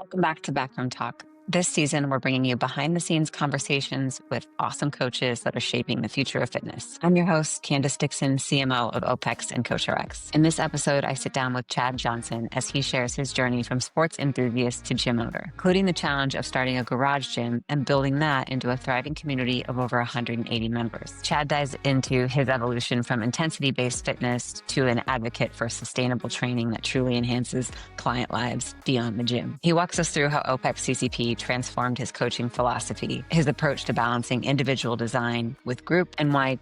Welcome back to Backroom Talk. This season, we're bringing you behind the scenes conversations with awesome coaches that are shaping the future of fitness. I'm your host, Candace Dixon, CMO of OPEX and CoachRx. In this episode, I sit down with Chad Johnson as he shares his journey from sports enthusiast to gym owner, including the challenge of starting a garage gym and building that into a thriving community of over 180 members. Chad dives into his evolution from intensity-based fitness to an advocate for sustainable training that truly enhances client lives beyond the gym. He walks us through how OPEX CCP transformed his coaching philosophy, his approach to balancing individual design with group, and why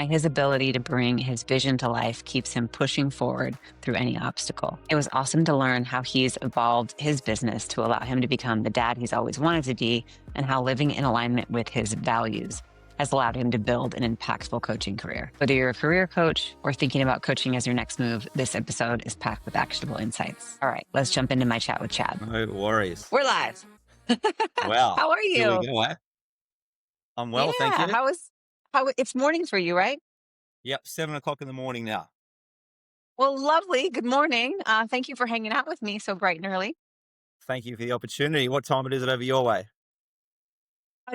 his ability to bring his vision to life keeps him pushing forward through any obstacle. It was awesome to learn how he's evolved his business to allow him to become the dad he's always wanted to be, and how living in alignment with his values has allowed him to build an impactful coaching career. Whether you're a career coach or thinking about coaching as your next move, this episode is packed with actionable insights. All right, let's jump into my chat with Chad. No worries. We're live. Wow. How are Here you? we go, eh? I'm well, thank you. It's morning for you, right? Yep, 7:00 in the morning now. Well, lovely. Good morning. Thank you for hanging out with me so bright and early. Thank you for the opportunity. What time is it over your way?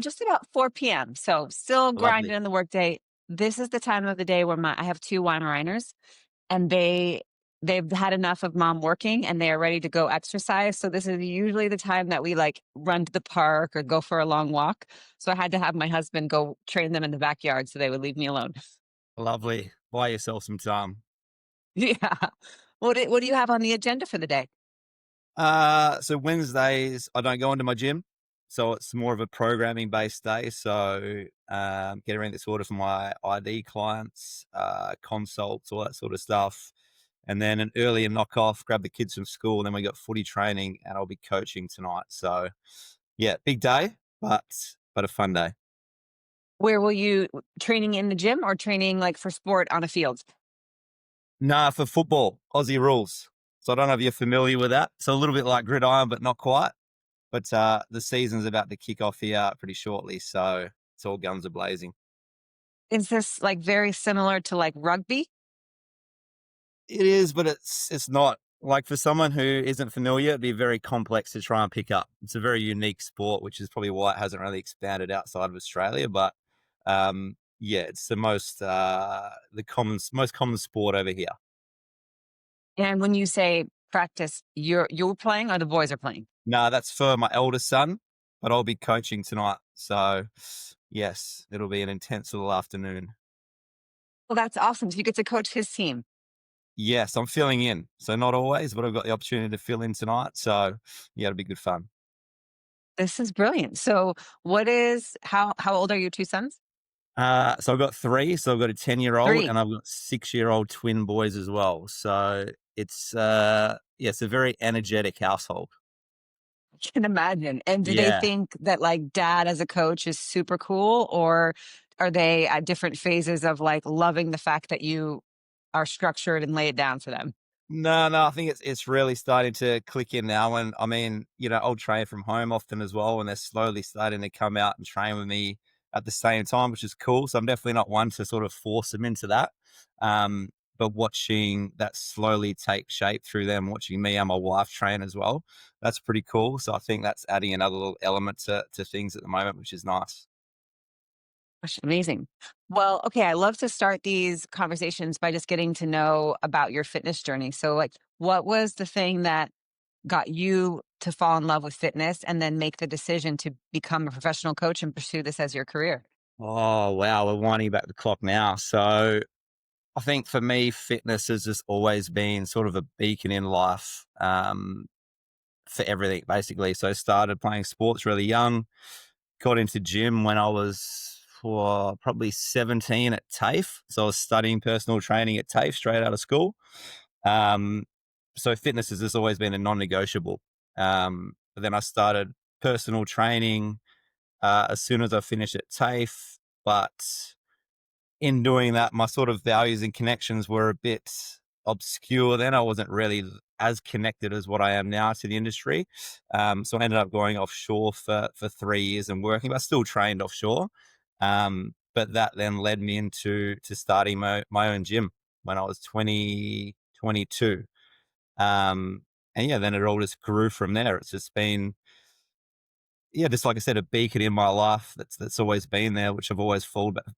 Just about 4 p.m. So still grinding Lovely. in the workday. This is the time of the day where I have two Weimaraners, and they've had enough of mom working and they are ready to go exercise. So this is usually the time that we like run to the park or go for a long walk. So I had to have my husband go train them in the backyard so they would leave me alone. Lovely. Buy yourself some time. Yeah. What do you have on the agenda for the day? So Wednesdays, I don't go into my gym. So it's more of a programming based day. So getting everything that's ordered for my ID clients, consults, all that sort of stuff. And then an earlier knockoff, grab the kids from school. And then we got footy training and I'll be coaching tonight. So yeah, big day, but a fun day. Where will you training in the gym or training like for sport on a field? Nah, for football, Aussie rules. So I don't know if you're familiar with that. So a little bit like gridiron, but not quite. But the season's about to kick off here pretty shortly. So it's all guns are blazing. Is this like very similar to like rugby? It is, but it's not. Like for someone who isn't familiar, it'd be very complex to try and pick up. It's a very unique sport, which is probably why it hasn't really expanded outside of Australia. But yeah, it's the most common sport over here. And when you say practice, you're playing or the boys are playing? No, that's for my eldest son, but I'll be coaching tonight. So yes, it'll be an intense little afternoon. Well, that's awesome. So you get to coach his team. Yes, I'm filling in. So not always, but I've got the opportunity to fill in tonight. So yeah, it'll be good fun. This is brilliant. So how old are your two sons? So I've got three. So I've got a 10-year-old Three. and I've got 6-year-old twin boys as well. So it's it's a very energetic household. I can imagine. And do they Yeah. think that like dad as a coach is super cool, or are they at different phases of like loving the fact that you are structured and lay it down for them? No, I think it's really starting to click in now. And I mean, I'll train from home often as well, and they're slowly starting to come out and train with me at the same time, which is cool. So I'm definitely not one to sort of force them into that. But watching that slowly take shape through them, watching me and my wife train as well, that's pretty cool. So I think that's adding another little element to things at the moment, which is nice. Gosh, amazing. Well, okay, I love to start these conversations by just getting to know about your fitness journey. So, like, what was the thing that got you to fall in love with fitness and then make the decision to become a professional coach and pursue this as your career? Oh, wow. We're winding back the clock now. So I think for me, fitness has just always been sort of a beacon in life for everything, basically. So I started playing sports really young, got into gym when I was probably 17 at TAFE. So I was studying personal training at TAFE straight out of school. Um, so fitness has just always been a non-negotiable. But then I started personal training as soon as I finished at TAFE. But in doing that, my sort of values and connections were a bit obscure then. I wasn't really as connected as what I am now to the industry. So I ended up going offshore for 3 years and working, but I still trained offshore. But that then led me into starting my own gym when I was 22. and yeah, then it all just grew from there. It's just been, yeah, just like I said, a beacon in my life that's always been there, which I've always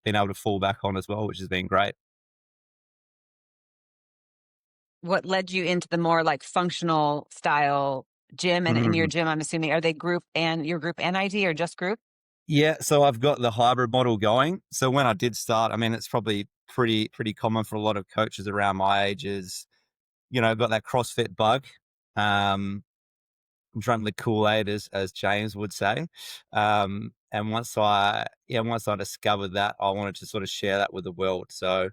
been able to fall back on as well, which has been great. What led you into the more like functional style gym? And in your Mm. gym, I'm assuming, are they group and your group and ID or just group? Yeah, so I've got the hybrid model going. So when I did start, I mean, it's probably pretty common for a lot of coaches around my age is, got that CrossFit bug. Um, Drunk the Kool-Aid, as James would say. And once I discovered that, I wanted to sort of share that with the world. So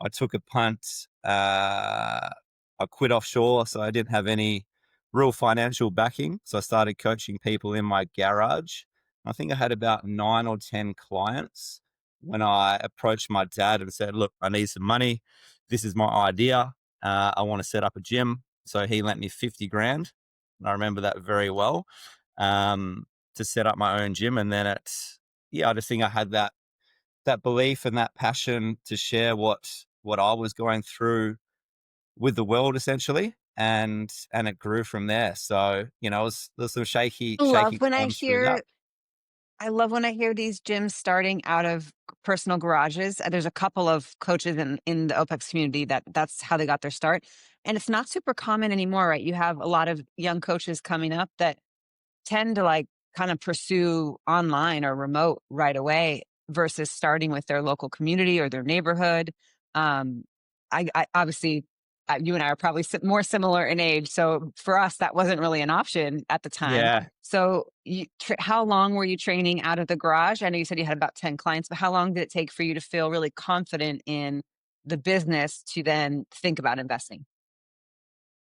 I took a punt. I quit offshore, so I didn't have any real financial backing. So I started coaching people in my garage. I think I had about 9 or 10 clients when I approached my dad and said, "Look, I need some money. This is my idea. I want to set up a gym." So he lent me 50 grand. I remember that very well, to set up my own gym. And then I just think I had that belief and that passion to share what I was going through with the world essentially. And it grew from there. So, there's some shaky, I love shaky when I times through that. hear I love when I hear these gyms starting out of personal garages. There's a couple of coaches in the OPEX community that's how they got their start. And it's not super common anymore, right? You have a lot of young coaches coming up that tend to like kind of pursue online or remote right away versus starting with their local community or their neighborhood. Um, I obviously, you and I are probably more similar in age, so for us that wasn't really an option at the time. Yeah. So, how long were you training out of the garage? I know you said you had about 10 clients, but how long did it take for you to feel really confident in the business to then think about investing?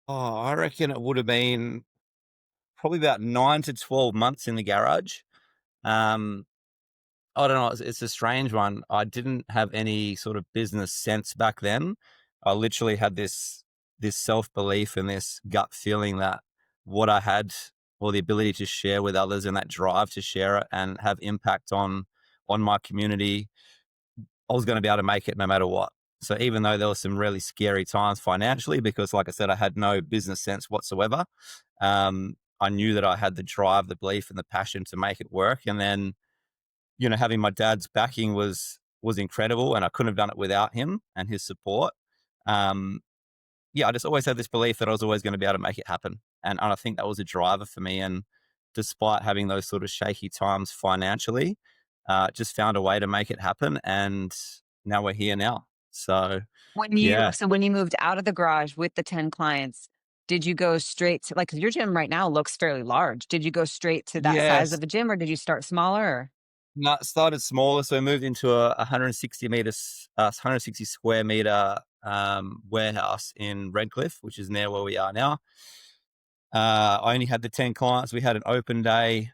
Oh, I reckon it would have been probably about 9 to 12 months in the garage. Um, I don't know. It's a strange one. I didn't have any sort of business sense back then. I literally had this self belief and this gut feeling that what I had, or the ability to share with others, and that drive to share it and have impact on my community, I was going to be able to make it no matter what. So even though there were some really scary times financially, because like I said, I had no business sense whatsoever, I knew that I had the drive, the belief, and the passion to make it work. And then, having my dad's backing was incredible, and I couldn't have done it without him and his support. Um, I just always had this belief that I was always going to be able to make it happen, and I think that was a driver for me. And despite having those sort of shaky times financially, just found a way to make it happen, and now we're here now. So yeah, When you moved out of the garage with the 10 clients, did you go straight to like, 'cause your gym right now looks fairly large. Did you go straight to that size yes. of a gym or did you start smaller? Or No, it started smaller, so we moved into a 160 square meter warehouse in Redcliffe, which is near where we are now. I only had the 10 clients. We had an open day.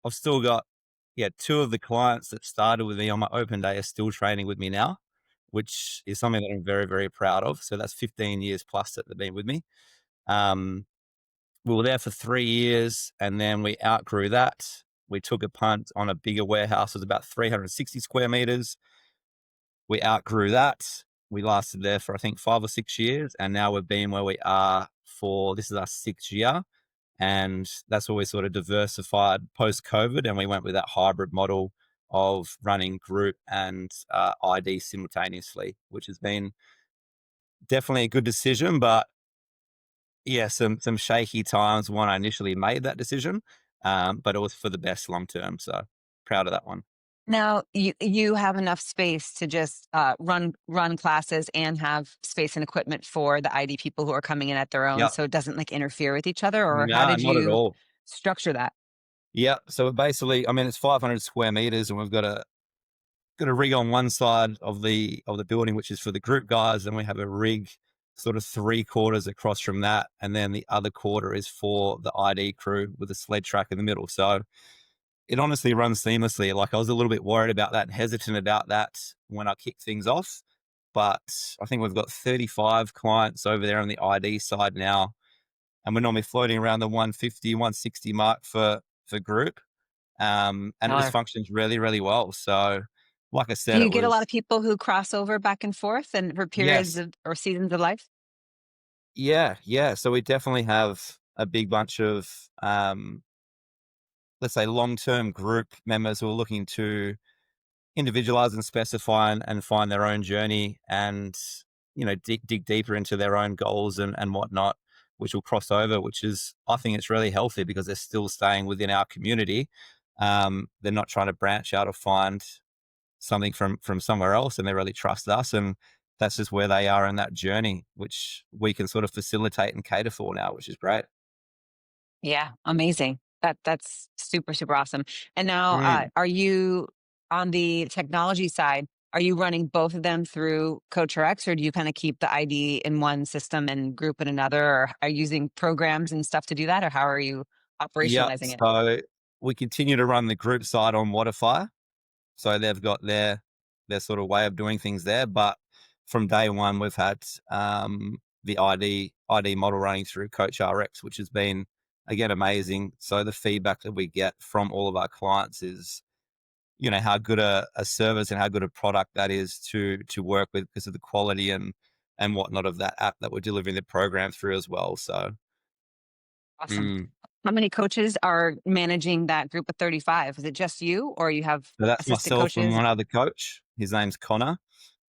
I've still got, two of the clients that started with me on my open day are still training with me now, which is something that I'm very, very proud of. So that's 15 years plus that they've been with me. Um, we were there for 3 years, and then we outgrew that. We took a punt on a bigger warehouse. It was about 360 square meters. We outgrew that. We lasted there for, I think, 5 or 6 years. And now we've been where we are for, this is our 6th year. And that's where we sort of diversified post COVID. And we went with that hybrid model of running group and ID simultaneously, which has been definitely a good decision. But yeah, some shaky times when I initially made that decision, but it was for the best long term. So proud of that one. now you have enough space to just run classes and have space and equipment for the ID people who are coming in at their own, Yep. so it doesn't like interfere with each other. Or how No, did not at you all. structure that? Yeah. So basically, I mean, it's 500 square meters, and we've got a rig on one side of the building, which is for the group guys, and we have a rig sort of 3 quarters across from that, and then the other quarter is for the ID crew with a sled track in the middle. So it honestly runs seamlessly. Like, I was a little bit worried about that and hesitant about that when I kicked things off, but I think we've got 35 clients over there on the ID side now, and we're normally floating around the 150, 160 mark for group. And it just Or functions really, really well. So, like I do said, you it get a lot was, of people who cross over back and forth and for periods yes, of or seasons of life? yeah, yeah. So we definitely have. a big bunch of, let's say, long-term group members who are looking to individualize and specify and find their own journey and, dig deeper into their own goals and whatnot, which will cross over, which is, I think it's really healthy because they're still staying within our community. They're not trying to branch out or find something from somewhere else, and they really trust us. And that's just where they are in that journey, which we can sort of facilitate and cater for now, which is great. Yeah, amazing. That's super, super awesome. And now, Mm. are you on the technology side? Are you running both of them through CoachRx, or do you kind of keep the ID in one system and group in another, or are you using programs and stuff to do that, or how are you Yeah. operationalizing it? So we continue to run the group side on Modify. So they've got their sort of way of doing things there. But from day one, we've had the ID model running through CoachRx, which has been, again, amazing. So the feedback that we get from all of our clients is, how good a service and how good a product that is to work with because of the quality and whatnot of that app that we're delivering the program through as well. So Awesome. mm. How many coaches are managing that group of 35? Is it just you, or you have So that's assistant myself and coaches? one other coach. His name's Connor.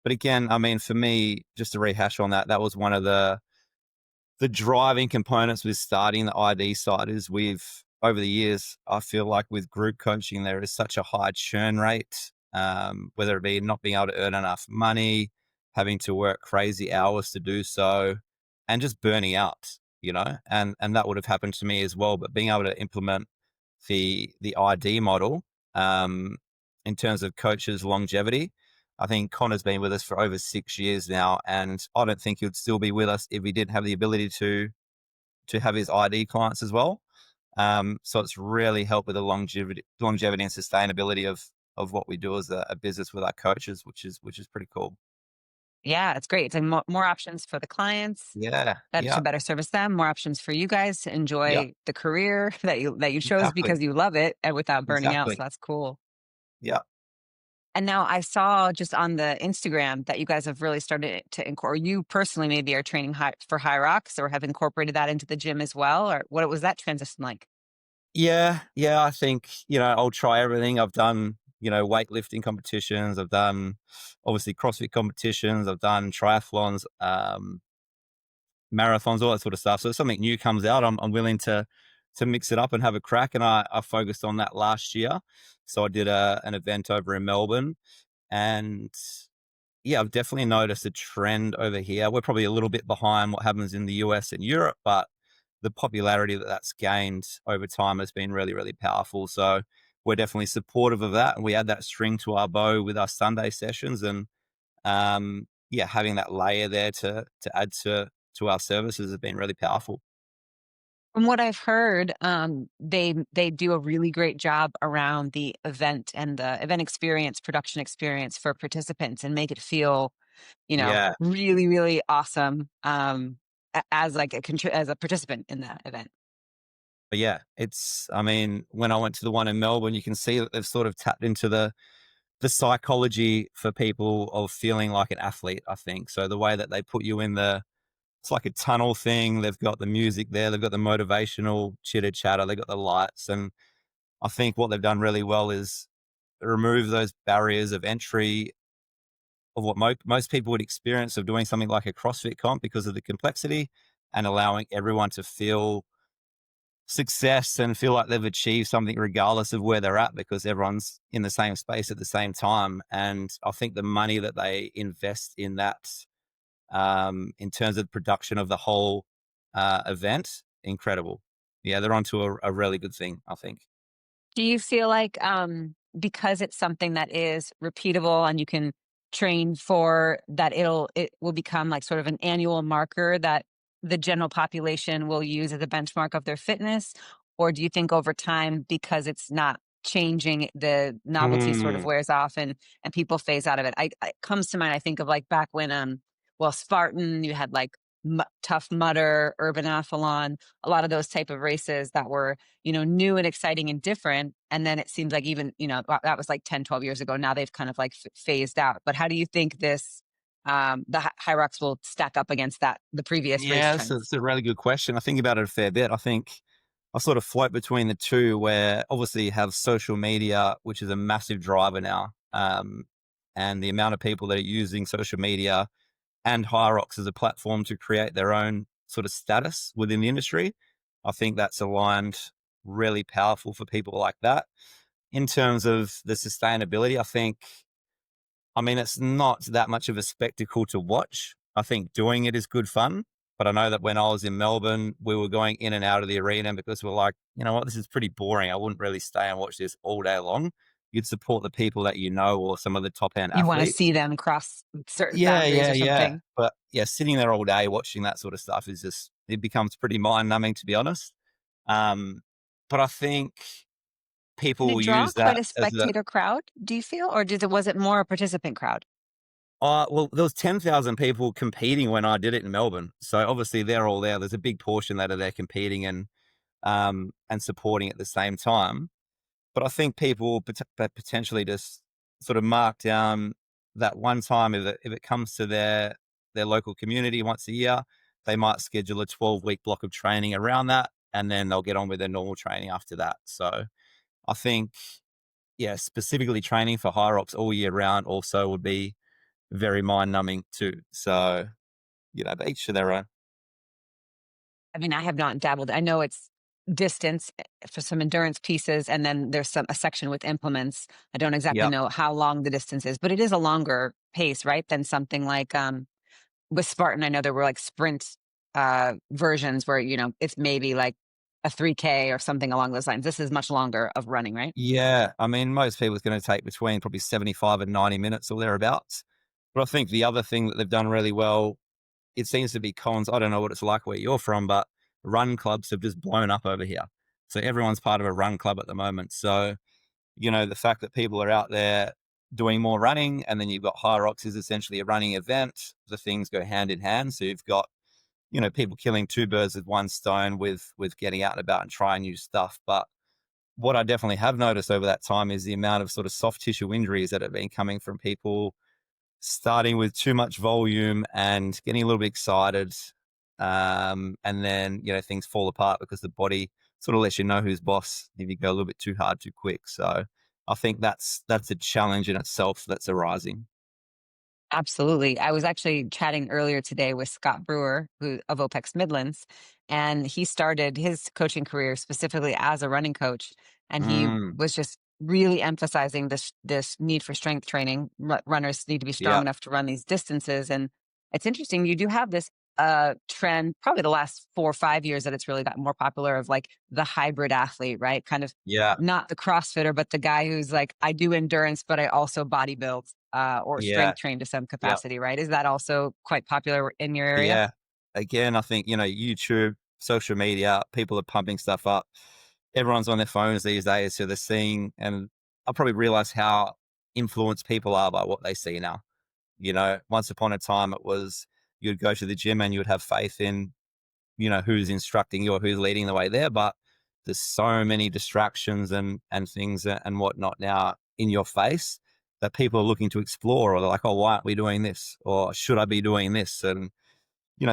But again, I mean, for me, just to rehash on that, that was one of the driving components with starting the ID side is over the years, I feel like with group coaching, there is such a high churn rate, whether it be not being able to earn enough money, having to work crazy hours to do so, and just burning out, and that would have happened to me as well. But being able to implement the ID model, um, in terms of coaches' longevity, I think Connor's been with us for over 6 years now, and I don't think he would still be with us if he didn't have the ability to have his ID clients as well. So it's really helped with the longevity and sustainability of what we do as a business with our coaches, which is pretty cool. Yeah, it's great. It's like more options for the clients Yeah, that yeah, to better service them, more options for you guys to yeah, enjoy the career that you chose exactly, because you love it and without burning out. So exactly. that's cool. Yeah, And now I saw just on the Instagram that you guys have really started to or you personally maybe are training for high rocks or have incorporated that into the gym as well. Or what was that transition like? yeah, yeah. I think I'll try everything. I've done weightlifting competitions. I've done obviously CrossFit competitions. I've done triathlons. Marathons, all that sort of stuff. So if something new comes out, I'm willing to mix it up and have a crack. And I focused on that last year. So I did an event over in Melbourne, and yeah, I've definitely noticed a trend over here. We're probably a little bit behind what happens in the US and Europe, but the popularity that's gained over time has been really, really powerful. So we're definitely supportive of that, and we add that string to our bow with our Sunday sessions, and yeah, having that layer there to add to our services has been really powerful. From what I've heard, they do a really great job around the event and the event experience, production experience for participants, and make it feel, Yeah, really, really awesome as like as a participant in that event. but yeah, I mean, when I went to the one in Melbourne, you can see that they've sort of tapped into the psychology for people of feeling like an athlete, I think. So the way that they put you in it's like a tunnel thing. They've got the music there. They've got the motivational chitter chatter. They've got the lights. And I think what they've done really well is remove those barriers of entry of what most people would experience of doing something like a CrossFit comp because of the complexity, and allowing everyone to feel success and feel like they've achieved something regardless of where they're at because everyone's in the same space at the same time. And I think the money that they invest in that, in terms of production of the whole event, incredible. Yeah, they're onto a really good thing, I think. Do you feel like, because it's something that is repeatable and you can train for that, it will become like sort of an annual marker that the general population will use as a benchmark of their fitness? Or do you think over time, because it's not changing, the novelty sort of Mm. wears off and people phase out of it? It comes to mind, I think of like back when, well, Spartan, you had like Tough Mudder, Urban Athlon, a lot of those type of races that were new and exciting and different. And then it seems like even, that was like 10, 12 years ago. Now they've kind of like phased out. But how do you think this the High Rocks will stack up against the previous race Yeah, so trends? it's a really good question. I think about it a fair bit. I think I sort of float between the two, where obviously you have social media, which is a massive driver now. And the amount of people that are using social media and Hyrox as a platform to create their own sort of status within the industry, I think that's aligned really powerful for people like that. In terms of the sustainability, I mean, it's not that much of a spectacle to watch. I think doing it is good fun. But I know that when I was in Melbourne, we were going in and out of the arena because we're like, you know what, this is pretty boring. I wouldn't really stay and watch this all day long. You'd support the people that you know or some of the top end You want to athletes. see them cross certain Yeah, boundaries yeah, or yeah. something? But yeah, sitting there all day watching that sort of stuff is just, it becomes pretty mind numbing, to be honest. Um, but I think Did people it will draw use quite that a as a, spectator crowd, do you feel? Or was it more a participant crowd? well, there was 10,000 people competing when I did it in Melbourne. So obviously they're all there. There's a big portion that are there competing and supporting at the same time. But I think people will potentially just sort of mark down that one time if it comes to their local community once a year, they might schedule a 12-week block of training around that, and then they'll get on with their normal training after that. So I think, yeah, specifically training for Hyrox all year round also would be very mind numbing too. So, but each to their own. I mean, I have not dabbled. I know it's distance for some endurance pieces, and then there's a section with implements. I don't exactly Yep. know how long the distance is, but it is a longer pace, right? Than something like with Spartan. I know there were like sprint versions where, it's maybe like a 3K or something along those lines. This is much longer of running, right? Yeah. I mean, most people it's going to take between probably 75 and 90 minutes or thereabouts. But I think the other thing that they've done really well, it seems to be cons. I don't know what it's like where you're from, but run clubs have just blown up over here. So everyone's part of a run club at the moment. So, the fact that people are out there doing more running, and then you've got High Rocks is essentially a running event. The things go hand in hand. So you've got, people killing two birds with one stone with getting out and about and trying new stuff. But what I definitely have noticed over that time is the amount of sort of soft tissue injuries that have been coming from people starting with too much volume and getting a little bit excited. And then, things fall apart because the body sort of lets you know who's boss if you go a little bit too hard, too quick. So I think that's a challenge in itself that's arising. Absolutely. I was actually chatting earlier today with Scott Brewer, who of OPEX Midlands, and he started his coaching career specifically as a running coach, and he Mm, was just really emphasizing this need for strength training. Runners need to be strong yeah, enough to run these distances, and it's interesting. You do have this trend, probably the last 4 or 5 years, that it's really gotten more popular of like the hybrid athlete, right? Kind of yeah, not the CrossFitter, but the guy who's like, I do endurance, but I also body build or yeah, strength train to some yeah, capacity, right? Is that also quite popular in your area? yeah. Again, I think, YouTube, social media, people are pumping stuff up. Everyone's on their phones these days. So they're seeing, and I probably realize how influenced people are by what they see now. Once upon a time, it was you'd go to the gym and you would have faith in, who's instructing you or who's leading the way there. But there's so many distractions and things and whatnot now in your face that people are looking to explore, or they're like, oh, why aren't we doing this? Or should I be doing this? And,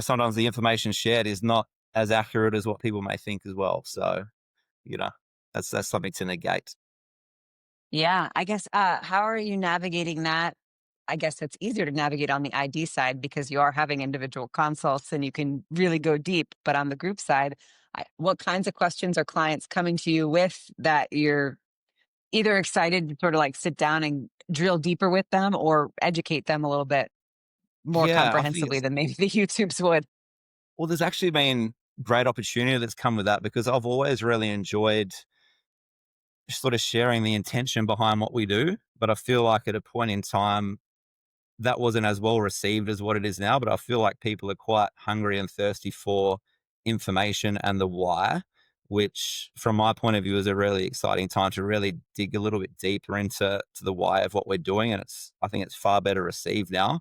sometimes the information shared is not as accurate as what people may think as well. So, you know, that's something to negate. Yeah, I guess, how are you navigating that? I guess it's easier to navigate on the ID side because you are having individual consults and you can really go deep. But on the group side, what kinds of questions are clients coming to you with that you're either excited to sort of like sit down and drill deeper with them or educate them a little bit more Yeah, I think comprehensively than maybe the YouTubes would? well, there's actually been great opportunity that's come with that, because I've always really enjoyed sort of sharing the intention behind what we do. But I feel like at a point in time, that wasn't as well received as what it is now. But I feel like people are quite hungry and thirsty for information and the why, which from my point of view is a really exciting time to really dig a little bit deeper into the why of what we're doing. And I think it's far better received now,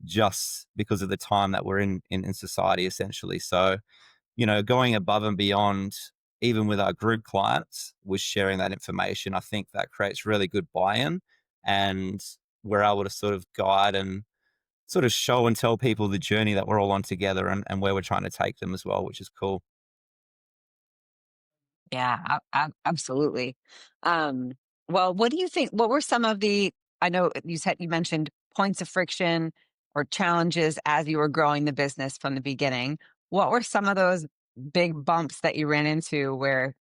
just because of the time that we're in society, essentially. So, going above and beyond, even with our group clients, with sharing that information, I think that creates really good buy-in, and we're able to sort of guide sort of show and tell people the journey that we're all on together and where we're trying to take them as well, which is cool. Yeah, absolutely. Um, well, what do you think? What were some of the? I know you mentioned points of friction or challenges as you were growing the business from the beginning. What were some of those big bumps that you ran into where,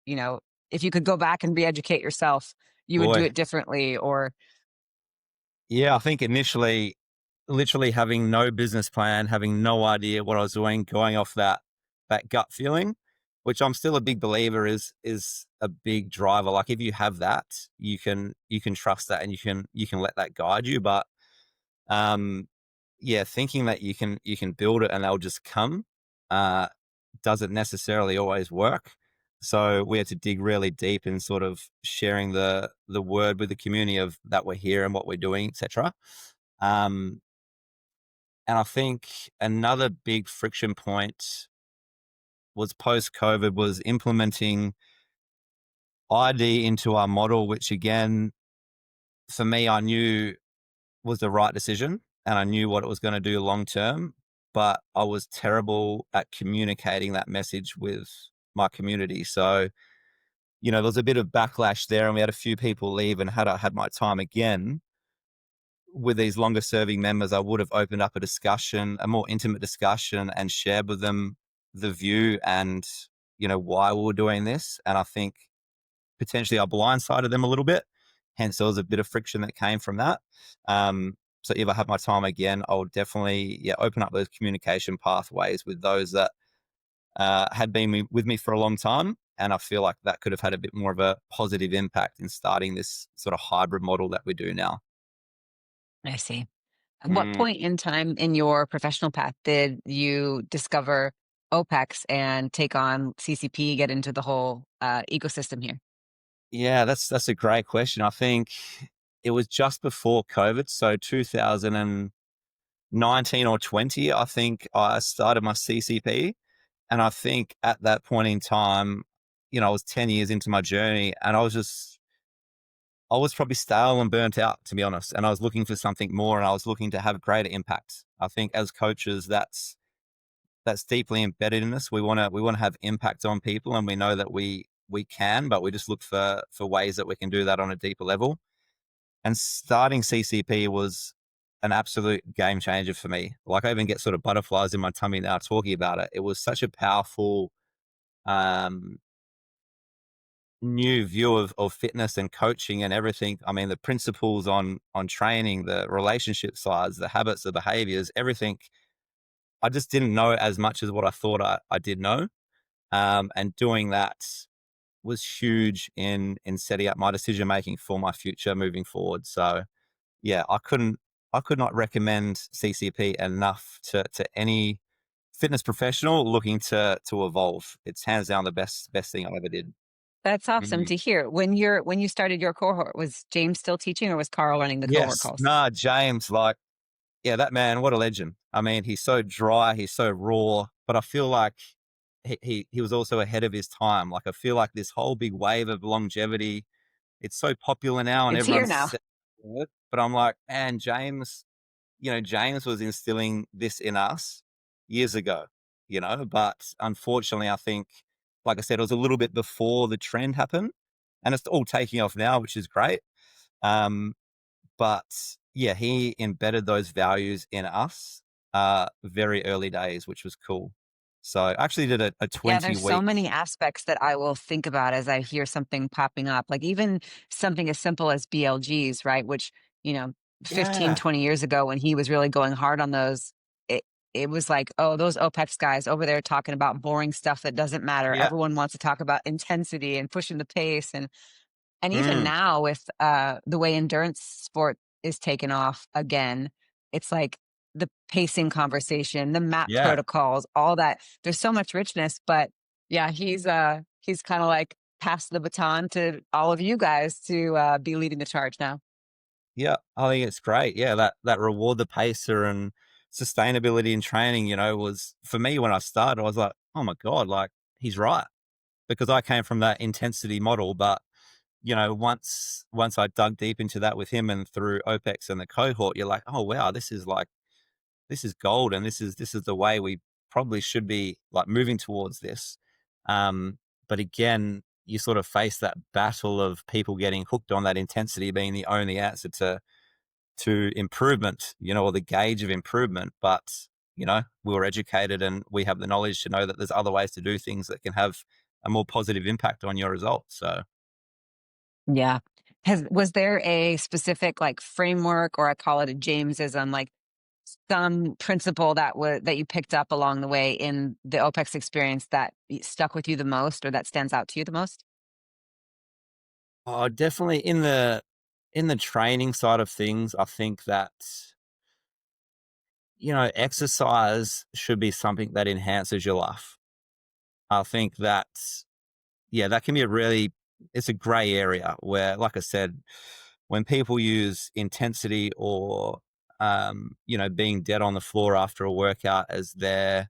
if you could go back and re-educate yourself, you would do Boy, it differently? Or yeah, I think initially, literally having no business plan, having no idea what I was doing, going off that gut feeling, which I'm still a big believer is a big driver. Like if you have that, you can trust that and you can let that guide you. But um, yeah, thinking that you can build it and they'll just come uh, doesn't necessarily always work. So we had to dig really deep in sort of sharing the word with the community of that we're here and what we're doing, etc. Um, and I think another big friction point was post COVID was implementing ID into our model, which again, for me, I knew was the right decision and I knew what it was going to do long term, but I was terrible at communicating that message with my community. So, there was a bit of backlash there and we had a few people leave, and had I had my time again with these longer serving members, I would have opened up a discussion, a more intimate discussion, and shared with them the view and, why we were doing this. And I think potentially I blindsided them a little bit. Hence, there was a bit of friction that came from that. So if I have my time again, I'll definitely open up those communication pathways with those that had been with me for a long time. And I feel like that could have had a bit more of a positive impact in starting this sort of hybrid model that we do now. I see. At what Mm, point in time in your professional path did you discover OPEX and take on CCP, get into the whole ecosystem here? yeah, that's a great question. I think it was just before COVID, so 2019 or 20. I think I started my CCP. And I think at that point in time, I was 10 years into my journey and I was probably stale and burnt out, to be honest. And I was looking for something more and I was looking to have greater impact. I think as coaches, that's deeply embedded in us. We want to have impact on people, and we know that we can, but we just look for ways that we can do that on a deeper level. And starting CCP was an absolute game changer for me. Like I even get sort of butterflies in my tummy now talking about it. It was such a powerful um, new view of fitness and coaching and everything. I mean, the principles on training, the relationship sides, the habits, the behaviors, everything. I just didn't know as much as what I thought I did know. And doing that was huge in setting up my decision making for my future moving forward. So yeah, I could not recommend CCP enough to any fitness professional looking to evolve. It's hands down the best thing I ever did. That's awesome Mm. to hear. When you started your cohort, was James still teaching or was Carl running the cohort Yes. calls? Nah, James, like, yeah, that man, what a legend. I mean, he's so dry, he's so raw, but I feel like he was also ahead of his time. Like, I feel like this whole big wave of longevity, it's so popular now and It's here everyone's now. set for it. But I'm like, man, James was instilling this in us years ago, but unfortunately, I think, like I said, it was a little bit before the trend happened and it's all taking off now, which is great. Um, but yeah, he embedded those values in us very early days, which was cool. So I actually did a Yeah, 20 there's so week. many aspects that I will think about as I hear something popping up, like even something as simple as BLGs, right? Which, you know, 15, Yeah. 20 years ago when he was really going hard on those, it, it was like, oh, those OPEX guys over there talking about boring stuff that doesn't matter. Yeah. Everyone wants to talk about intensity and pushing the pace. And even Mm, now with, the way endurance sport is taken off again, it's like the pacing conversation, the map yeah. protocols, all that. There's so much richness, but yeah, he's kinda like passed the baton to all of you guys to, be leading the charge now. Yeah. I think it's great. Yeah. That reward the pacer and sustainability in training, was for me when I started, I was like, oh my God, like he's right. Because I came from that intensity model. But once I dug deep into that with him and through OPEX and the cohort, you're like, oh wow, this is like this is gold, and this is the way we probably should be like moving towards this. But again, you sort of face that battle of people getting hooked on that intensity being the only answer to improvement, or the gauge of improvement. But we were educated and we have the knowledge to know that there's other ways to do things that can have a more positive impact on your results. So Yeah. Was there a specific like framework, or I call it a Jamesism, like some principle that you picked up along the way in the OPEX experience that stuck with you the most, or that stands out to you the most? definitely in the training side of things, I think that exercise should be something that enhances your life. I think that, yeah, that can be it's a gray area where, like I said, when people use intensity or, being dead on the floor after a workout as their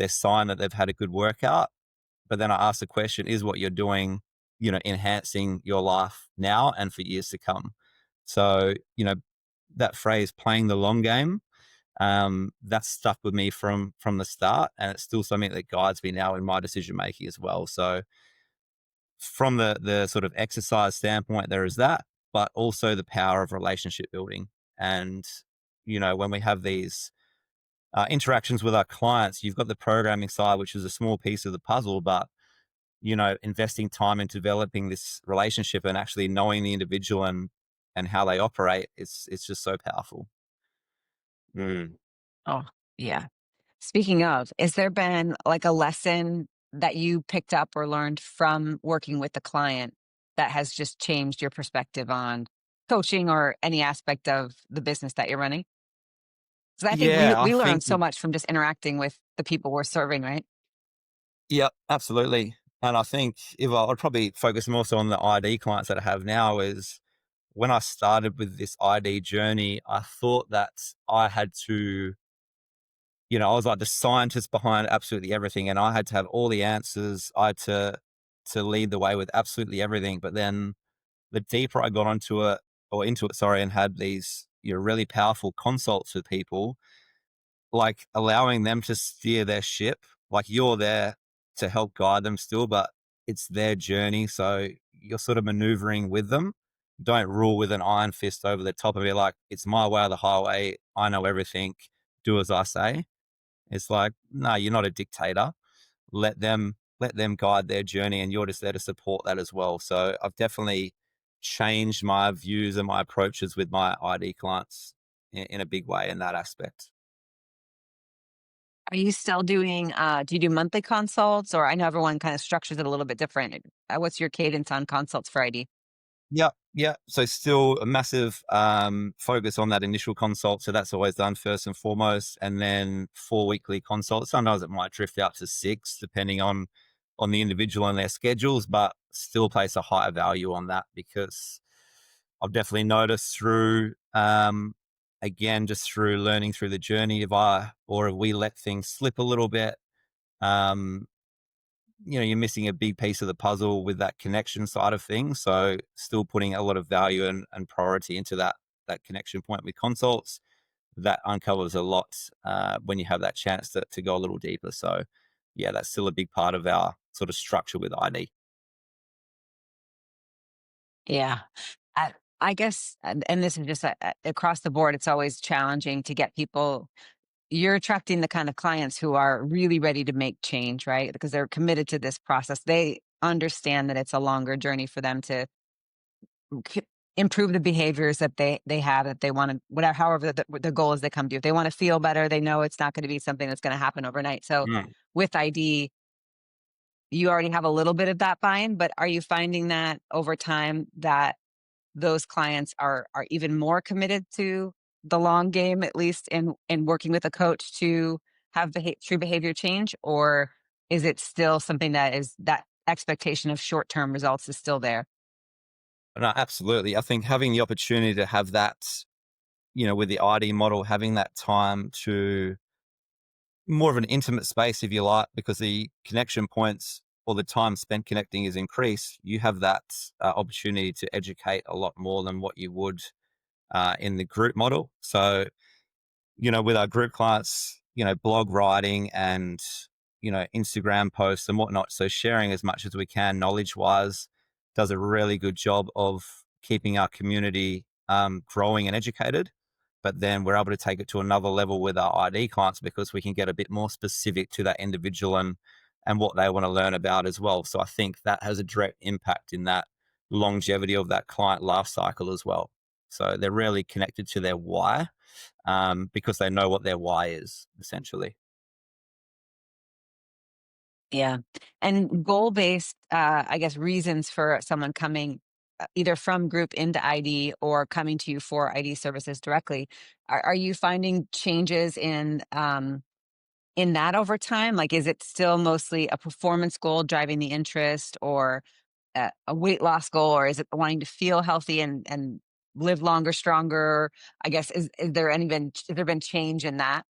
sign that they've had a good workout. But then I ask the question, is what you're doing, enhancing your life now and for years to come? So, that phrase, playing the long game, that's stuck with me from the start, and it's still something that guides me now in my decision making as well. So from the sort of exercise standpoint, there is that, but also the power of relationship building. And when we have these interactions with our clients, you've got the programming side, which is a small piece of the puzzle, but investing time in developing this relationship and actually knowing the individual and how they operate, it's just so powerful. Mm. Oh, yeah. Speaking of, has there been like a lesson that you picked up or learned from working with the client that has just changed your perspective on coaching or any aspect of the business that you're running? Because I think we Yeah, I we learn think so much from just interacting with the people we're serving, right? yeah, absolutely. And I think if I'd probably focus more so on the ID clients that I have now, is when I started with this ID journey, I thought that I had to, I was like the scientist behind absolutely everything, and I had to have all the answers. I had to lead the way with absolutely everything. But then the deeper I got into it, sorry, and had these really powerful consults with people, like allowing them to steer their ship. Like you're there to help guide them still, but it's their journey. So you're sort of maneuvering with them. Don't rule with an iron fist over the top of it. Like, it's my way or the highway. I know everything. Do as I say. It's like, no, you're not a dictator. Let them guide their journey, and you're just there to support that as well. So I've definitely changed my views and my approaches with my ID clients in a big way in that aspect. Are you still doing, do you do monthly consults, or I know everyone kind of structures it a little bit different. What's your cadence on consults for ID? Yeah, yeah. So still a massive focus on that initial consult. So that's always done first and foremost, and then 4 weekly consults. Sometimes it might drift out to 6, depending on the individual and their schedules, but still place a higher value on that, because I've definitely noticed through again, just through learning through the journey, if we let things slip a little bit, um, you're missing a big piece of the puzzle with that connection side of things. So still putting a lot of value and priority into that connection point with consults. That uncovers a lot when you have that chance to go a little deeper. So yeah, that's still a big part of our sort of structure with ID. Yeah. I, I guess, and this is just across the board, it's always challenging to get people. You're attracting the kind of clients who are really ready to make change, right? Because they're committed to this process. They understand that it's a longer journey for them to k- improve the behaviors that they have, that they want to, whatever, however the goal is they come to. If they want to feel better, they know it's not going to be something that's going to happen overnight. So Mm. with ID, you already have a little bit of that buy-in, but are you finding that over time that those clients are even more committed to the long game, at least in working with a coach to have true behavior change? Or is it still something that is that expectation of short-term results is still there? No, absolutely. I think having the opportunity to have that, with the ID model, having that time to more of an intimate space, if you like, because the connection points or the time spent connecting is increased, you have that opportunity to educate a lot more than what you would in the group model. So with our group clients, blog writing and, Instagram posts and whatnot. So sharing as much as we can knowledge wise does a really good job of keeping our community growing and educated. But then we're able to take it to another level with our ID clients because we can get a bit more specific to that individual and what they want to learn about as well. So I think that has a direct impact in that longevity of that client life cycle as well. So they're really connected to their why, because they know what their why is, essentially. Yeah. And goal-based, I guess, reasons for someone coming either from group into ID or coming to you for ID services directly. Are you finding changes in that over time? Like, is it still mostly a performance goal driving the interest, or a weight loss goal, or is it wanting to feel healthy and live longer, stronger? I guess, has there been change in that?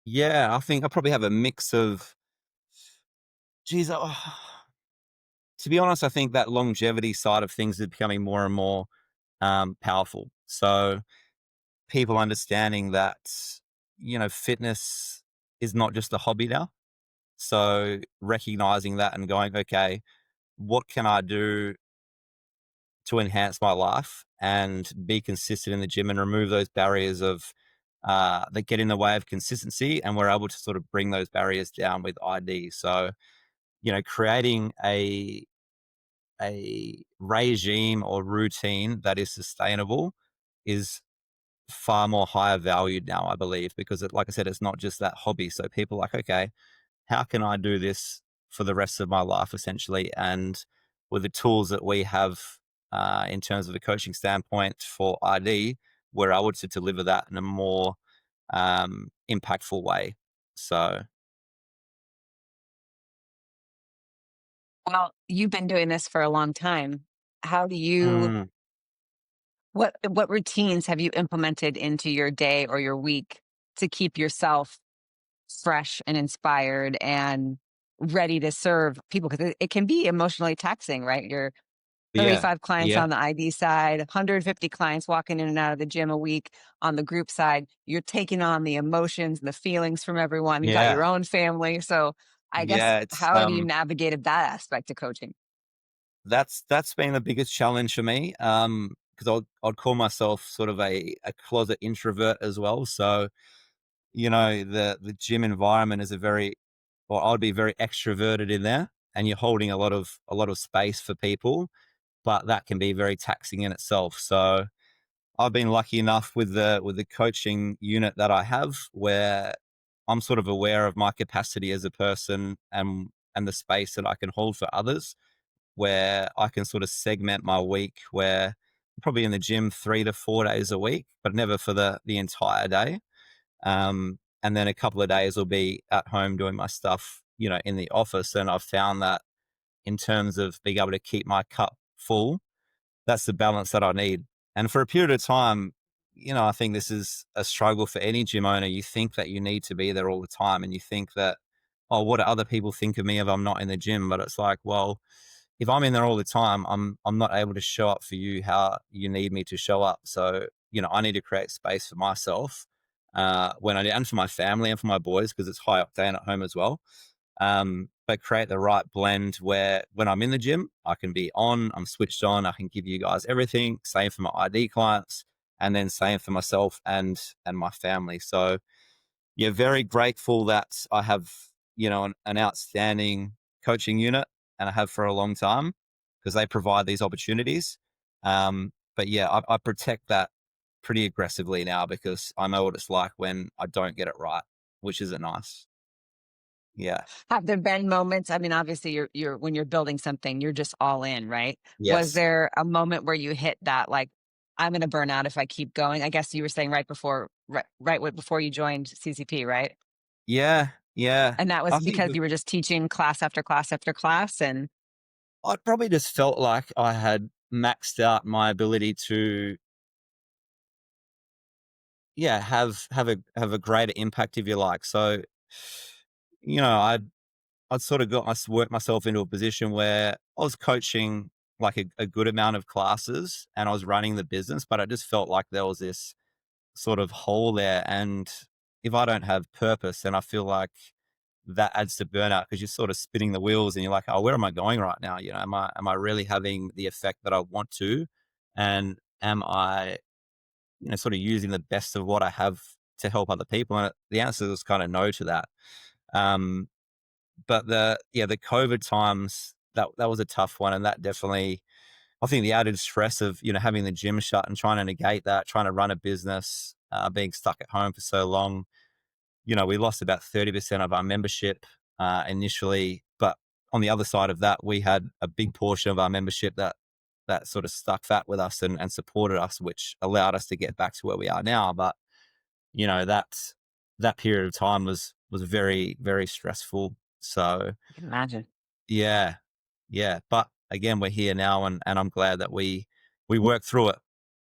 Yeah, I think I probably have a mix of, geez, to be honest, I think that longevity side of things is becoming more and more powerful. So people understanding that, fitness is not just a hobby now. So recognizing that and going, okay, what can I do to enhance my life and be consistent in the gym and remove those barriers of that get in the way of consistency, and we're able to sort of bring those barriers down with ID. So creating a regime or routine that is sustainable is far more higher valued now, I believe, because like I said, it's not just that hobby. So people are like, okay, how can I do this for the rest of my life, essentially? And with the tools that we have in terms of a coaching standpoint for ID, we're able to deliver that in a more impactful way. So, Well, you've been doing this for a long time. How do you mm, what routines have you implemented into your day or your week to keep yourself fresh and inspired and ready to serve people? Because it can be emotionally taxing, right? You're yeah, 35 clients yeah, on the ID side, 150 clients walking in and out of the gym a week on the group side. You're taking on the emotions and the feelings from everyone. You got yeah, your own family. So I guess, yeah. It's how have you navigated that aspect of coaching? that's been the biggest challenge for me. Because I'd call myself sort of a closet introvert as well. So the gym environment is or I'd be very extroverted in there, and you're holding a lot of space for people, but that can be very taxing in itself. So I've been lucky enough with the coaching unit that I have, where I'm sort of aware of my capacity as a person and the space that I can hold for others, where I can sort of segment my week where I'm probably in the gym 3 to 4 days a week, but never for the entire day. And then a couple of days will be at home doing my stuff, in the office. And I've found that in terms of being able to keep my cup full, that's the balance that I need. And for a period of time, I think this is a struggle for any gym owner. You think that you need to be there all the time, and you think that, oh, what do other people think of me if I'm not in the gym? But it's like, well, if I'm in there all the time, I'm not able to show up for you how you need me to show up. So, I need to create space for myself when I do, and for my family and for my boys, because it's high octane at home as well. But create the right blend where when I'm in the gym, I can be on, I'm switched on, I can give you guys everything. Same for my ID clients, and then same for myself and my family. So yeah, very grateful that I have, an outstanding coaching unit, and I have for a long time, because they provide these opportunities. But yeah, I protect that pretty aggressively now, because I know what it's like when I don't get it right, which isn't nice. Yeah. Have there been moments? I mean, obviously, you're when you're building something, you're just all in, right? Was Yes. there a moment where you hit that, like, I'm going to burn out if I keep going? I guess you were saying before you joined CCP, right? Yeah. Yeah. And that was I think because you were just teaching class after class after class, and I probably just felt like I had maxed out my ability to, yeah, have a greater impact, if you like. So, I'd sort of worked myself into a position where I was coaching like a good amount of classes, and I was running the business, but I just felt like there was this sort of hole there. And if I don't have purpose, then I feel like that adds to burnout because you're sort of spinning the wheels and you're like, oh, where am I going right now? Am I really having the effect that I want to? And am I, sort of using the best of what I have to help other people? And the answer is kind of no to that. Um, but the COVID times, that was a tough one. And that definitely, I think the added stress of, having the gym shut and trying to negate that, trying to run a business, being stuck at home for so long, we lost about 30% of our membership initially. But on the other side of that, we had a big portion of our membership that sort of stuck fat with us and supported us, which allowed us to get back to where we are now. But, that period of time was very, very stressful. So I can imagine. yeah, yeah. But again, we're here now, and I'm glad that we worked through it,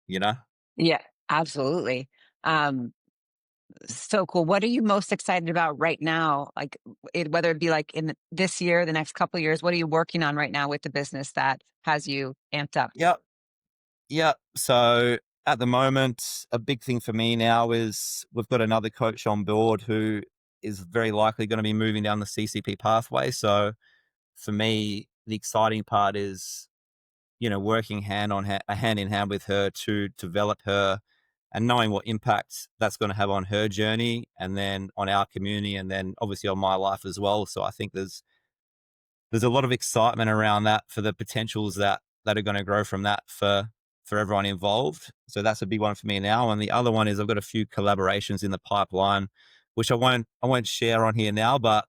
you know? Yeah, absolutely. Um, so cool. What are you most excited about right now? Like, whether it be like in this year, the next couple of years, what are you working on right now with the business that has you amped up? Yep. Yeah. So at the moment, a big thing for me now is we've got another coach on board who is very likely going to be moving down the CCP pathway. So for me, the exciting part is, working hand in hand with her to develop her and knowing what impact that's going to have on her journey and then on our community and then obviously on my life as well. So I think there's a lot of excitement around that for the potentials that are going to grow from that for everyone involved. So that's a big one for me now. And the other one is I've got a few collaborations in the pipeline, which I won't share on here now, but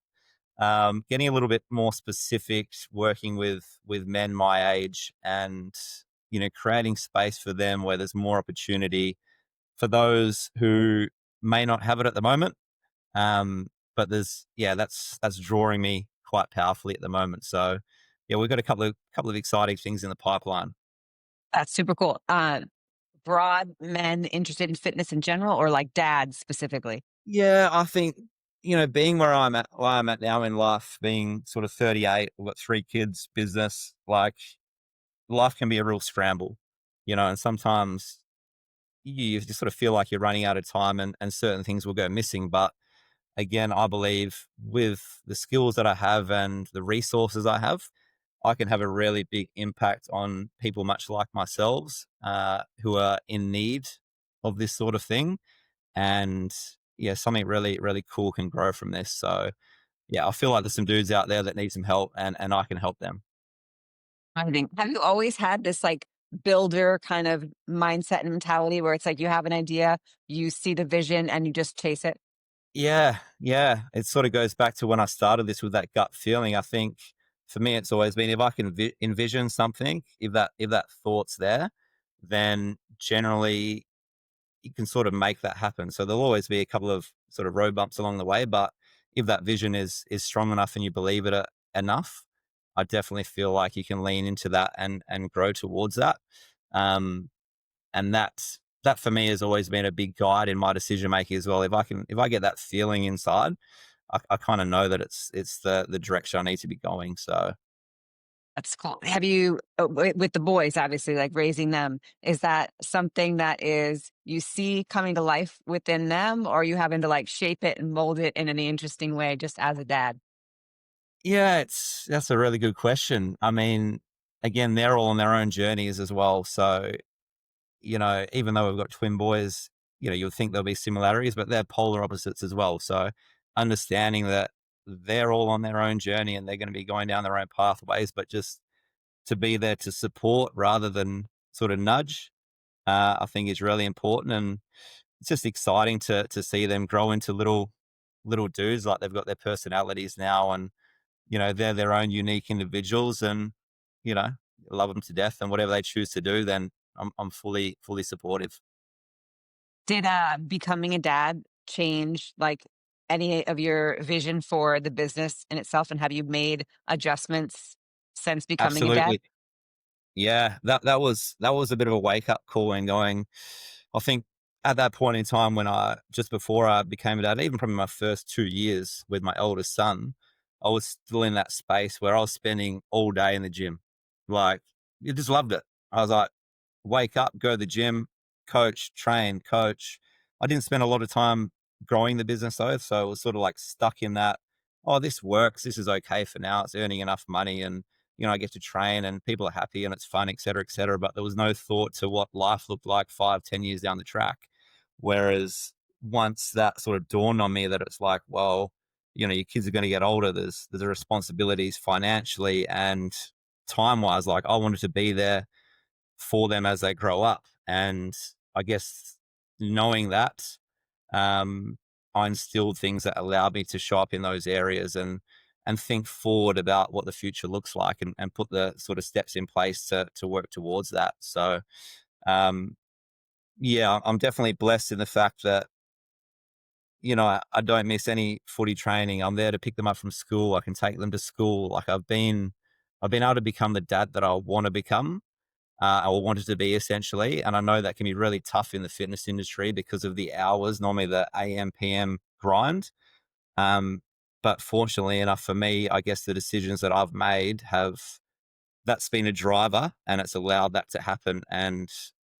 getting a little bit more specific, working with men my age, and creating space for them where there's more opportunity for those who may not have it at the moment. But that's drawing me quite powerfully at the moment. So yeah, we've got a couple of exciting things in the pipeline. That's super cool. Broad men interested in fitness in general, or like dads specifically? Yeah, I think being where I'm at now in life, being sort of 38, I've got 3 kids, business, like life can be a real scramble, and sometimes you just sort of feel like you're running out of time and certain things will go missing. But again, I believe with the skills that I have and the resources I have, I can have a really big impact on people much like myself who are in need of this sort of thing. And yeah, something really, really cool can grow from this. So yeah, I feel like there's some dudes out there that need some help and I can help them. I think. Have you always had this like builder kind of mindset and mentality where it's like you have an idea, you see the vision, and you just chase it? Yeah, yeah. It sort of goes back to when I started this with that gut feeling. I think for me, it's always been if I can envision something, if that thought's there, then generally you can sort of make that happen. So there'll always be a couple of sort of road bumps along the way, but if that vision is strong enough and you believe it enough, I definitely feel like you can lean into that and grow towards that. Um, and that for me has always been a big guide in my decision making as well. If I get that feeling inside, I kind of know that it's the direction I need to be going. So That's cool. Have you, with the boys, obviously, like raising them, is that something that is you see coming to life within them, or are you having to like shape it and mold it in an interesting way just as a dad? yeah, that's a really good question. I mean, again, they're all on their own journeys as well. So even though we've got twin boys, you'll think there'll be similarities, but they're polar opposites as well. So understanding that they're all on their own journey and they're going to be going down their own pathways, but just to be there to support rather than sort of nudge, I think is really important. And it's just exciting to see them grow into little dudes. Like they've got their personalities now, and they're their own unique individuals, and you know love them to death. And whatever they choose to do, then I'm fully supportive. Did becoming a dad change like any of your vision for the business in itself? And have you made adjustments since becoming a dad? Absolutely. Yeah, that was a bit of a wake up call and going. I think at that point in time when I just before I became a dad, even probably my first 2 years with my eldest son, I was still in that space where I was spending all day in the gym. Like, you just loved it. I was like, wake up, go to the gym, coach, train, coach. I didn't spend a lot of time growing the business though. So it was sort of like stuck in that, oh, this works. This is okay for now. It's earning enough money and, I get to train and people are happy and it's fun, et cetera, et cetera. But there was no thought to what life looked like 5, 10 years down the track. Whereas once that sort of dawned on me that it's like, well, your kids are going to get older. There's responsibilities financially and time wise. Like I wanted to be there for them as they grow up. And I guess knowing that, um, I instilled things that allowed me to show up in those areas and think forward about what the future looks like and put the sort of steps in place to work towards that. So um, yeah, I'm definitely blessed in the fact that, I don't miss any footy training. I'm there to pick them up from school. I can take them to school. Like I've been able to become the dad that I want to become or wanted to be essentially. And I know that can be really tough in the fitness industry because of the hours, normally the AM, PM grind. Um, but fortunately enough for me, I guess the decisions that I've made that's been a driver and it's allowed that to happen. And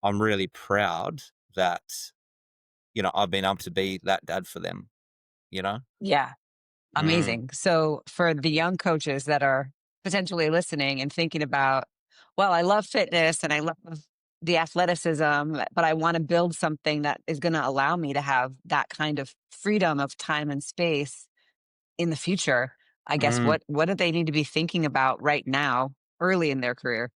I'm really proud that, I've been able to be that dad for them, you know? Yeah. Mm, Amazing. So for the young coaches that are potentially listening and thinking about, well, I love fitness and I love the athleticism, but I want to build something that is going to allow me to have that kind of freedom of time and space in the future. I guess mm. what do they need to be thinking about right now, early in their career?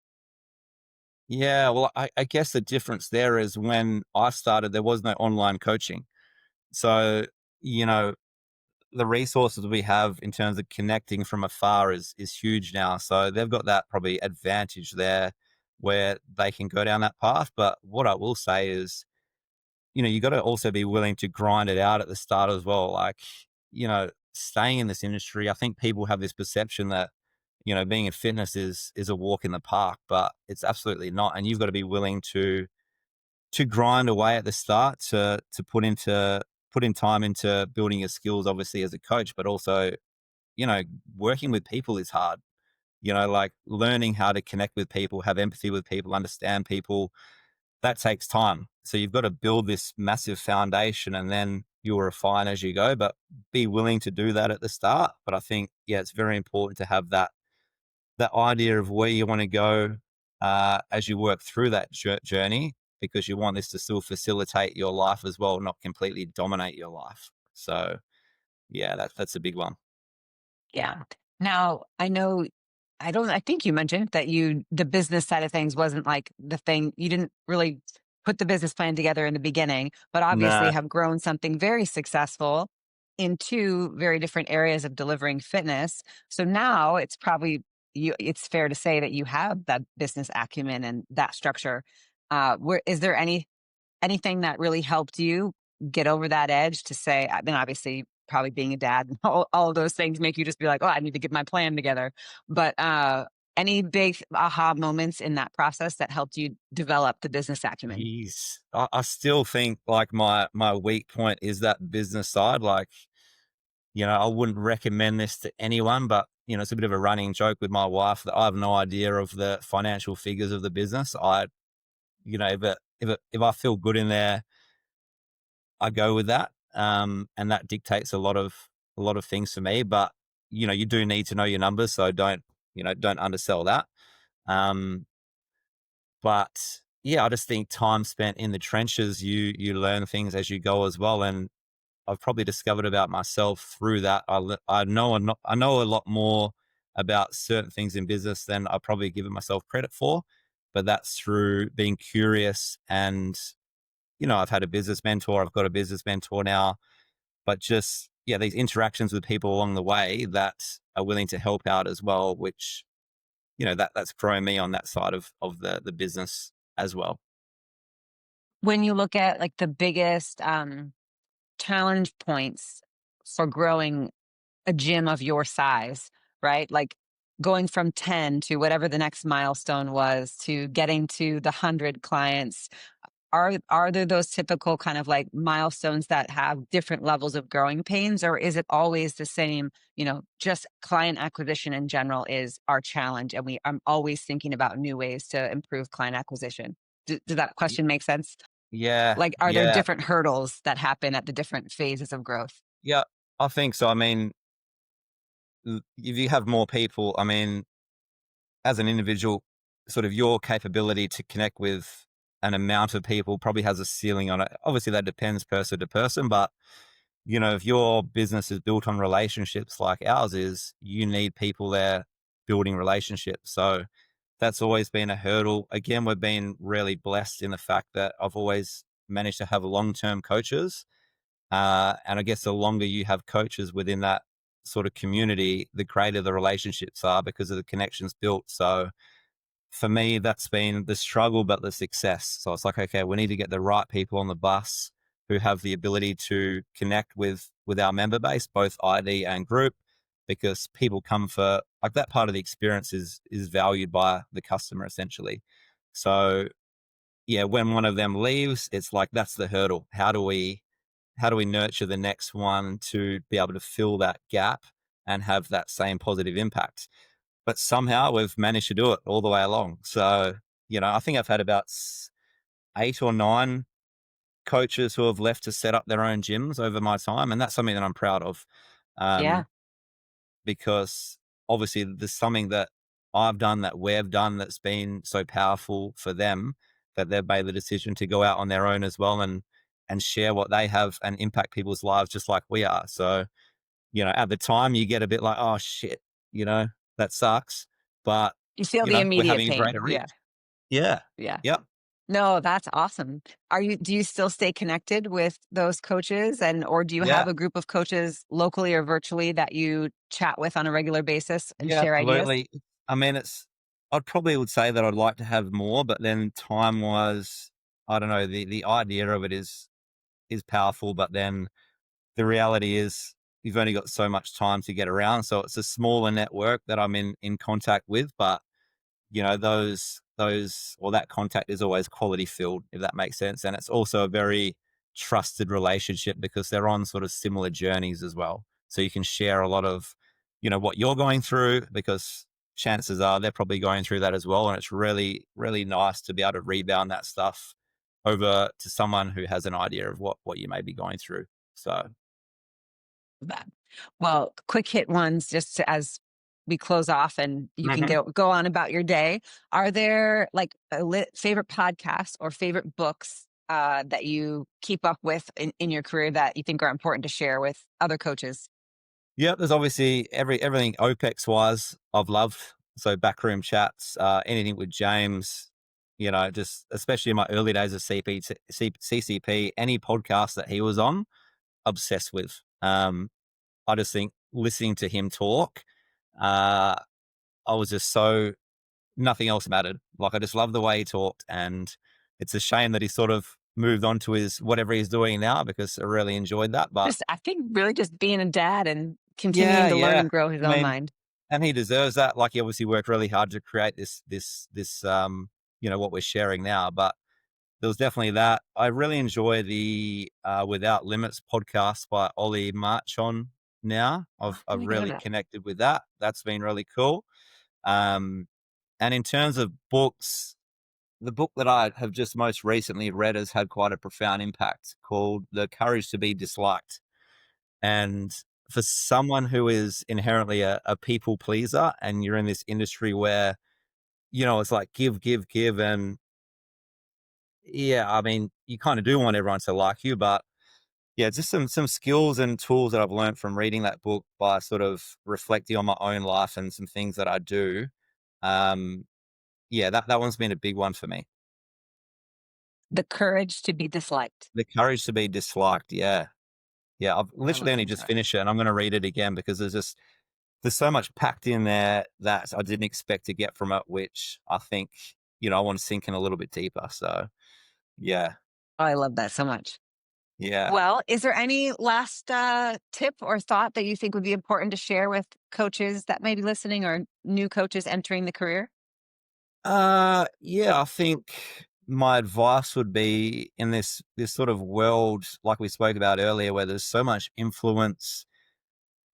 Yeah, well, I guess the difference there is when I started, there was no online coaching. So, you know, the resources we have in terms of connecting from afar is huge now. So they've got that probably advantage there where they can go down that path. But what I will say is, you got to also be willing to grind it out at the start as well. Like, staying in this industry, I think people have this perception that, being in fitness is a walk in the park, but it's absolutely not. And you've got to be willing to grind away at the start to put in time into building your skills obviously as a coach, but also, working with people is hard. Like learning how to connect with people, have empathy with people, understand people, that takes time. So you've got to build this massive foundation and then you'll refine as you go, but be willing to do that at the start. But I think, yeah, it's very important to have that idea of where you want to go as you work through that journey, because you want this to still facilitate your life as well, not completely dominate your life. So yeah, that's a big one. Yeah. Now, I think you mentioned that the business side of things wasn't like the thing, you didn't really put the business plan together in the beginning, but obviously No, have grown something very successful in two very different areas of delivering fitness. So now it's fair to say that you have that business acumen and that structure. Is there anything that really helped you get over that edge to say, I mean, obviously, probably being a dad and all of those things make you just be like, oh, I need to get my plan together. But any big aha moments in that process that helped you develop the business acumen? geez, I still think like my weak point is that business side. Like, I wouldn't recommend this to anyone, but it's a bit of a running joke with my wife that I have no idea of the financial figures of the business. If I feel good in there, I go with that. And that dictates a lot of things for me. But you do need to know your numbers, so don't undersell that. Um, but yeah, I just think time spent in the trenches, you learn things as you go as well. And I've probably discovered about myself through that. I know a lot more about certain things in business than I probably given myself credit for, but that's through being curious. And I've had a business mentor. I've got a business mentor now, but just yeah, these interactions with people along the way that are willing to help out as well, which that's grown me on that side of the business as well. When you look at like the biggest challenge points for growing a gym of your size, right? Like going from 10 to whatever the next milestone was to getting to the 100 clients. Are there those typical kind of like milestones that have different levels of growing pains, or is it always the same? Just client acquisition in general is our challenge, and I'm always thinking about new ways to improve client acquisition. Does that question make sense? Yeah, Like, are there yeah, different hurdles that happen at the different phases of growth? yeah. I think so. I mean, if you have more people, I mean, as an individual, sort of your capability to connect with an amount of people probably has a ceiling on it. Obviously, that depends person to person, but if your business is built on relationships like ours is, you need people there building relationships. So that's always been a hurdle. Again, we've been really blessed in the fact that I've always managed to have long-term coaches. And I guess the longer you have coaches within that sort of community, the greater the relationships are because of the connections built. So for me, that's been the struggle, but the success. So it's like, okay, we need to get the right people on the bus who have the ability to connect with our member base, both ID and group, because people come for like that part of the experience is valued by the customer essentially. So yeah, when one of them leaves, it's like that's the hurdle. How do we nurture the next one to be able to fill that gap and have that same positive impact? But somehow we've managed to do it all the way along. So, I think I've had about 8 or 9 coaches who have left to set up their own gyms over my time. And that's something that I'm proud of. Yeah. Um, because obviously there's something that I've done that we've done that's been so powerful for them that they've made the decision to go out on their own as well and share what they have and impact people's lives just like we are. So, at the time you get a bit like, oh shit, that sucks. But, You feel the we're immediate having a pain. greater Yeah. reach. Yeah. Yeah. Yep. No, that's awesome. Do you still stay connected with those coaches, or do you Yeah. have a group of coaches locally or virtually that you chat with on a regular basis and Yeah, share ideas? absolutely. I mean, I'd probably would say that I'd like to have more, but then time wise, I don't know, the idea of it is powerful, but then the reality is you've only got so much time to get around. So it's a smaller network that I'm in contact with, but those or that contact is always quality filled, if that makes sense. And it's also a very trusted relationship because they're on sort of similar journeys as well. So you can share a lot of, what you're going through because chances are they're probably going through that as well. And it's really, really nice to be able to rebound that stuff over to someone who has an idea of what you may be going through. So That. Well, quick hit ones as we close off and you can Mhm. go on about your day. Are there like favorite podcasts or favorite books that you keep up with in your career that you think are important to share with other coaches? Yep, there's obviously everything OPEX wise I've loved. So backroom chats, anything with James, just especially in my early days of CCP, any podcast that he was on, obsessed with. I just think listening to him talk, uh, I was just so nothing else mattered. Like I just love the way he talked, and it's a shame that he sort of moved on to his whatever he's doing now because I really enjoyed that. But Just, I think, really just being a dad and continuing yeah, to learn yeah. and grow his I own mean, mind. and he deserves that. Like he obviously worked really hard to create this what we're sharing now. But there was definitely that. I really enjoy the Without Limits podcast by Ollie Marchon now. Oh, I've I hear really that. connected with that. That's been really cool. Um, and in terms of books, the book that I have just most recently read has had quite a profound impact called The Courage to Be Disliked. And for someone who is inherently a people pleaser and you're in this industry where, it's like give, give, give. And yeah, I mean, you kind of do want everyone to like you, but yeah, just some skills and tools that I've learned from reading that book by sort of reflecting on my own life and some things that I do. Um, yeah, that one's been a big one for me. The Courage to Be Disliked. The courage to be disliked. Yeah. Yeah. I've I'm literally only listening just to it. finished it and I'm going to read it again because there's so much packed in there that I didn't expect to get from it, which I think, I want to sink in a little bit deeper. So yeah. Oh, I love that so much. Yeah. Well, is there any last tip or thought that you think would be important to share with coaches that may be listening or new coaches entering the career? Yeah, I think my advice would be in this sort of world, like we spoke about earlier, where there's so much influence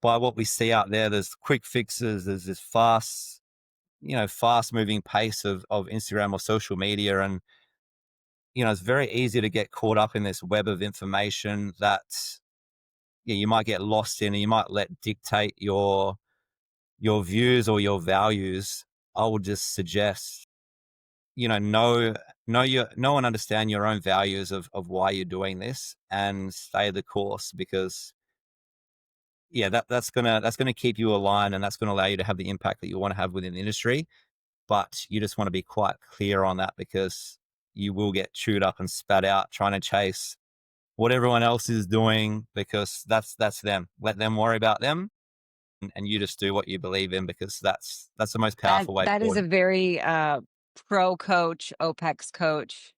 by what we see out there. There's quick fixes, there's this fast moving pace of Instagram or social media. And it's very easy to get caught up in this web of information that you might get lost in, and you might let dictate your views or your values. I would just suggest, know and understand your own values of why you're doing this, and stay the course, because that's gonna keep you aligned, and that's gonna allow you to have the impact that you want to have within the industry. But you just want to be quite clear on that, because you will get chewed up and spat out trying to chase what everyone else is doing, because that's them. Let them worry about them, and you just do what you believe in, because that's the most That powerful way that is forward. a very pro coach, OPEX coach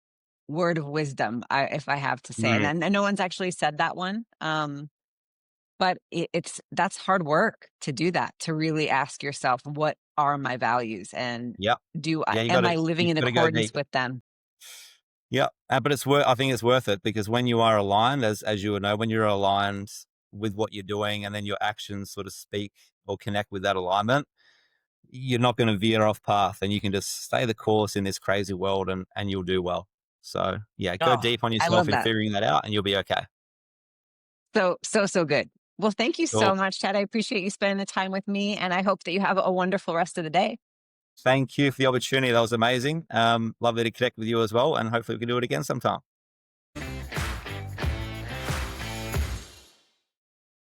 word of wisdom, if I have to say. Mm, And no one's actually said that one. But that's hard work to do that, to really ask yourself, what are my values, and yep. Yeah, am I living you in gotta go accordance deep. with them? Yeah, but I think it's worth it, because when you are aligned, as you would know, when you're aligned with what you're doing, and then your actions sort of speak or connect with that alignment, you're not going to veer off path, and you can just stay the course in this crazy world, and you'll do well. So yeah, go Oh, deep on I yourself love in that. figuring that out, and you'll be okay. So good. Well, thank you so Cool. much, Ted. I appreciate you spending the time with me, and I hope that you have a wonderful rest of the day. Thank you for the opportunity. That was amazing. Lovely to connect with you as well, and hopefully we can do it again sometime.